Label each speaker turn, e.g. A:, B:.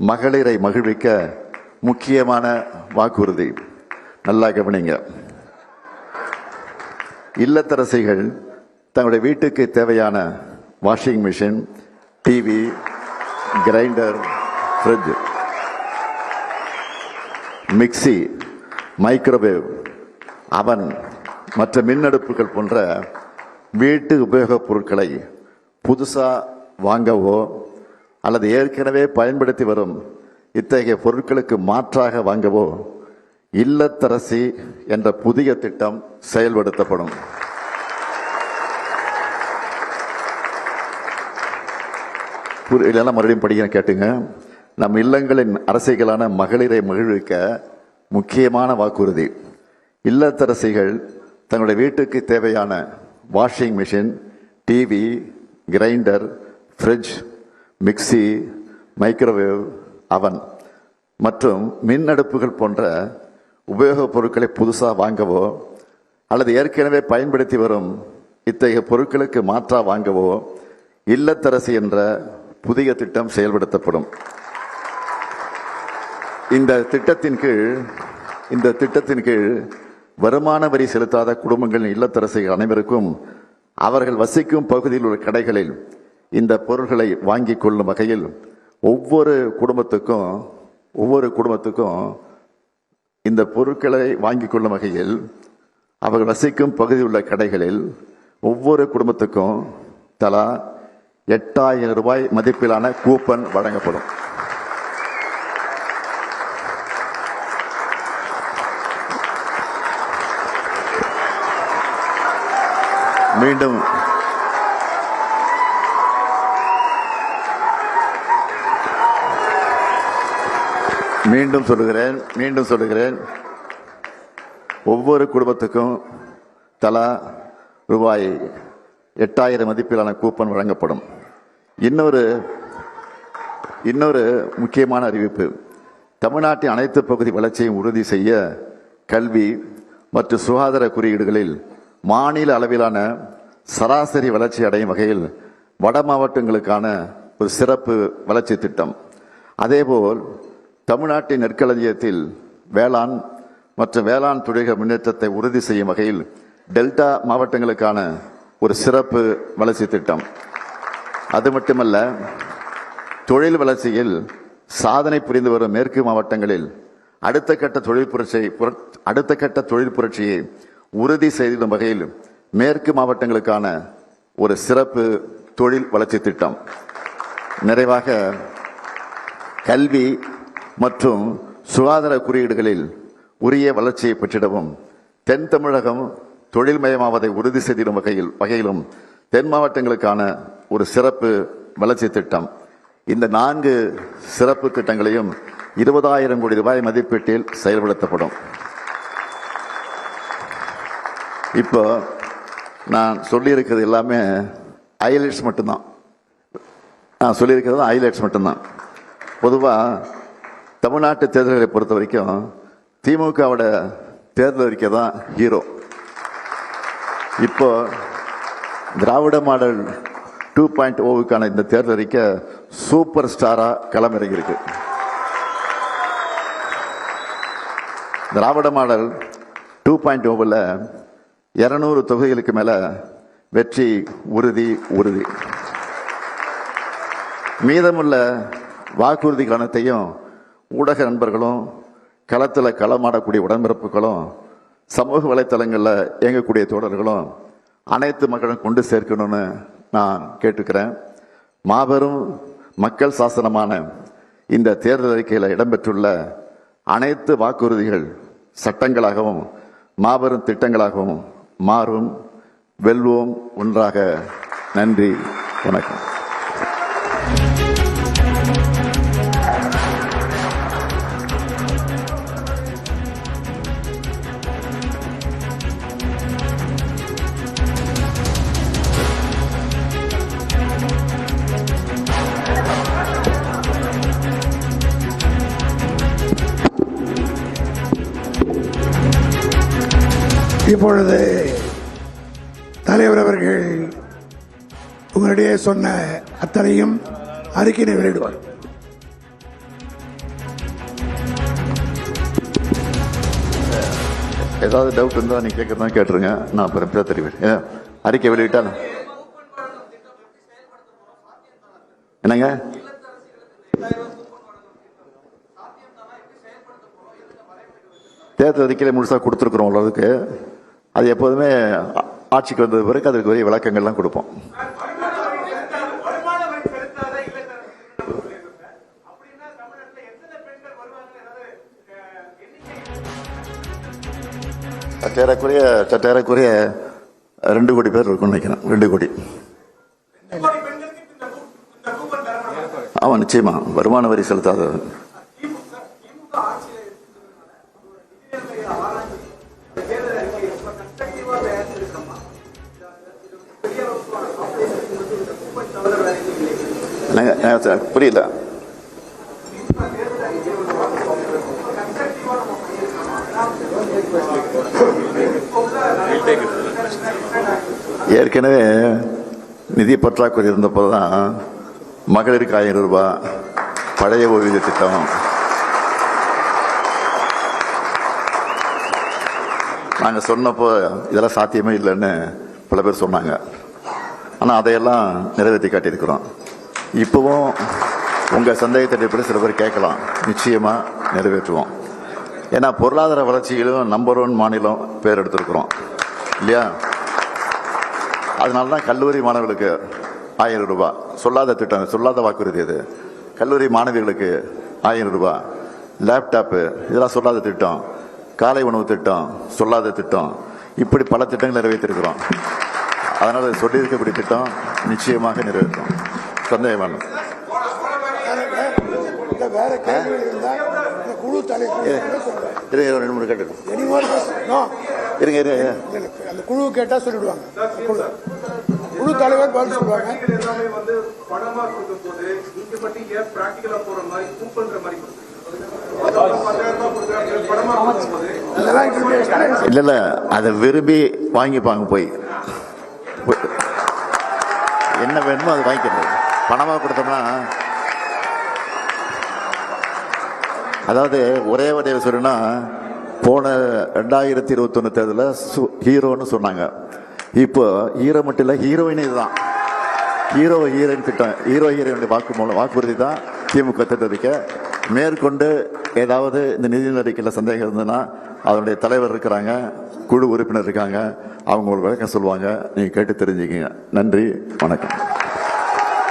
A: மகளிரை மகிழ்விக்க முக்கியமான வாக்குறுதி. நல்லா கவனிங்க. இல்லத்தரசிகள் தங்களுடைய வீட்டுக்கு தேவையான washing machine, TV, grinder, fridge, mixie, microwave, அவன் மற்ற மின்னடுப்புகள் போன்ற வீட்டு உபயோகப் பொருட்களை புதுசாக வாங்கவோ அல்லது ஏற்கனவே பயன்படுத்தி வரும் இத்தகைய பொருட்களுக்கு மாற்றாக வாங்கவோ இல்லத்தரசி என்ற புதிய திட்டம் செயல்படுத்தப்படும். இல்லைன்னா மறுபடியும் படிக்கிறேன், கேட்டுங்க. நம் இல்லங்களின் அரசிகளான மகளிரை மகிழ்விக்க முக்கியமான வாக்குறுதி. இல்லத்தரசிகள் தங்களுடைய வீட்டுக்கு தேவையான washing machine, TV, grinder, fridge, mixie, microwave, அவன் மற்றும் மின் அடுப்புகள் போன்ற உபயோகப் பொருட்களை புதுசாக வாங்கவோ அல்லது ஏற்கனவே பயன்படுத்தி வரும் இத்தகைய பொருட்களுக்கு மாற்றாக வாங்கவோ இல்லத்தரசி என்ற புதிய திட்டம் செயல்படுத்தப்படும். இந்த திட்டத்தின் கீழ் வருமான வரி செலுத்தாத குடும்பங்களின் இல்லத்தரசிகள் அனைவருக்கும் அவர்கள் வசிக்கும் பகுதியில் உள்ள கடைகளில் இந்த பொருட்களை வாங்கி கொள்ளும் வகையில் ஒவ்வொரு குடும்பத்துக்கும் இந்த பொருட்களை வாங்கி கொள்ளும் வகையில் அவர்கள் வசிக்கும் பகுதியில் உள்ள கடைகளில் ஒவ்வொரு குடும்பத்துக்கும் தலா 8000 ரூபாய் மதிப்பிலான கூப்பன் வழங்கப்படும். மீண்டும் சொல்லுகிறேன், ஒவ்வொரு குடும்பத்துக்கும் தலா ரூபாய் 8000 மதிப்பிலான கூப்பன் வழங்கப்படும். இன்னொரு முக்கியமான அறிவிப்பு. தமிழ்நாட்டின் அனைத்து பகுதி வளர்ச்சியை உறுதி செய்ய கல்வி மற்றும் சுகாதார குறியீடுகளில் மாநில அளவிலான சராசரி வளர்ச்சி அடையும் வகையில் வட மாவட்டங்களுக்கான ஒரு சிறப்பு வளர்ச்சி திட்டம். அதேபோல் தமிழ்நாட்டின் நெற்களஞ்சியத்தில் வேளாண் மற்றும் வேளாண் தொழில்கள் முன்னேற்றத்தை உறுதி செய்யும் வகையில் டெல்டா மாவட்டங்களுக்கான ஒரு சிறப்பு வளர்ச்சி திட்டம். அது மட்டுமல்ல, தொழில் வளர்ச்சியில் சாதனை புரிந்து வரும் மேற்கு மாவட்டங்களில் அடுத்த கட்ட தொழில் புரட்சியை உறுதி செய்திடும் வகையில் மேற்கு மாவட்டங்களுக்கான ஒரு சிறப்பு தொழில் வளர்ச்சி திட்டம். நிறைவாக, கல்வி மற்றும் சுகாதார குறியீடுகளில் உரிய வளர்ச்சியை பெற்றிடவும் தென் தமிழகம் தொழில்மயமாவதை உறுதி செய்திடும் வகையிலும் தென் மாவட்டங்களுக்கான ஒரு சிறப்பு வளர்ச்சி திட்டம். இந்த 4 சிறப்பு திட்டங்களையும் 20,000 கோடி ரூபாய் மதிப்பீட்டில் செயல்படுத்தப்படும். இப்போ நான் சொல்லியிருக்கிறது எல்லாமே ஹைலைட்ஸ் மட்டும்தான். பொதுவாக தமிழ்நாட்டு தேர்தல்களை பொறுத்த வரைக்கும் திமுகவோட தேர்தல் அறிக்கை தான் ஹீரோ. இப்போ திராவிட மாடல் 2.0க்கான இந்த தேர்தல் அறிக்கை சூப்பர் ஸ்டாரா களமிறங்கியிருக்கு. திராவிட மாடல் 2.0ல் 200 தொகுதிகளுக்கு மேல வெற்றி உறுதி. மீதமுள்ள வாக்குறுதி கணத்தையும் ஊடக நண்பர்களும் களமாடக்கூடிய உடன்பிறப்புகளும் சமூக வலைத்தளங்களில் இயங்கக்கூடிய தோழர்களும் அனைத்து மக்களும் கொண்டு சேர்க்கணும்னு நான் கேட்டுக்கிறேன். மாபெரும் மக்கள் சாசனமான இந்த தேர்தல் அறிக்கையில் இடம்பெற்றுள்ள அனைத்து வாக்குறுதிகள் சட்டங்களாகவும் மாபெரும் திட்டங்களாகவும் மாறும். வெல்வோம் ஒன்றாக. நன்றி, வணக்கம்.
B: இப்பொழுது தலைவர் அவர்கள் உங்களிடையே சொன்ன அத்தனையும் அறிக்கையை வெளியிடுவார்.
A: ஏதாவது டவுட் இருந்தால் நீங்கள் கேட்குறதா கேட்டுருங்க, நான் அப்புறம் பேச தெரிவிக்கிறேன். அறிக்கை வெளியிட்டால் என்னங்க தேர்தல் அறிக்கையில் முழுசாக கொடுத்துருக்குறோம் அளவுக்கு. அது எப்போதுமே ஆட்சிக்கு வந்தது பிறகு அதுக்கு வரைய விளக்கங்கள்லாம் கொடுப்போம். சற்றேறக்குரிய 2 கோடி பேர் இருக்கும்னு நினைக்கிறேன். 2 கோடி. ஆமாம், நிச்சயமா வருமான வரி செலுத்தாத புரியல. ஏற்கனவே நிதி பற்றாக்குறை இருந்தப்போதான் மகளிருக்கு 1000 ரூபாய் பழைய ஓய்வூதிய திட்டம், நாங்கள் சொன்னப்போ இதெல்லாம் சாத்தியமே இல்லைன்னு பல பேர் சொன்னாங்க. ஆனால் அதையெல்லாம் நிறைவேற்றி காட்டியிருக்கிறோம். இப்போவும் உங்கள் சந்தேகத்தை அடிப்படையில் சில பேர் கேட்கலாம், நிச்சயமாக நிறைவேற்றுவோம். ஏன்னா பொருளாதார வளர்ச்சியிலும் நம்பர் 1 மாநிலம் பேர் எடுத்திருக்கிறோம் இல்லையா? அதனால தான் கல்லூரி மாணவர்களுக்கு 1000 ரூபாய் சொல்லாத திட்டம், சொல்லாத வாக்குறுதி. அது கல்லூரி மாணவிகளுக்கு 1000 ரூபாய், லேப்டாப்பு இதெல்லாம் சொல்லாத திட்டம், காலை உணவு திட்டம் சொல்லாத திட்டம், இப்படி பல திட்டங்கள் நிறைவேற்றிருக்கிறோம். அதனால் சொல்லியிருக்கக்கூடிய திட்டம் நிச்சயமாக நிறைவேற்றும். சந்தேகம்
B: வேற கேள்வி இருந்தால் குழு தலைவர் அந்த குழு கேட்டா சொல்லிடுவாங்க. குழு தலைவர் பதில் சொல்லுவாங்க.
A: இல்ல இல்ல, அதை விரும்பி வாங்கிப்பாங்க. போய் என்ன வேணுமோ அது வாங்கிக்கிறது. பணமாக கொடுத்தோம்னா, அதாவது ஒரே வடிவ சொல்லுன்னா, போன 2021 தேர்தலில் ஹீரோன்னு சொன்னாங்க. இப்போ ஹீரோ மட்டும் இல்லை, ஹீரோயின் இதுதான். ஹீரோ ஹீரோயின் திட்டம், ஹீரோ ஹீரோயினுடைய வாக்குறுதி தான் திமுக திட்டறிக்க. மேற்கொண்டு ஏதாவது இந்த நிதி அறிக்கையில் சந்தேகம் இருந்ததுன்னா அதனுடைய தலைவர் இருக்கிறாங்க, குழு உறுப்பினர் இருக்காங்க, அவங்க ஒரு விளக்கம் சொல்லுவாங்க. நீங்கள் கேட்டு தெரிஞ்சுக்கிங்க. நன்றி, வணக்கம்.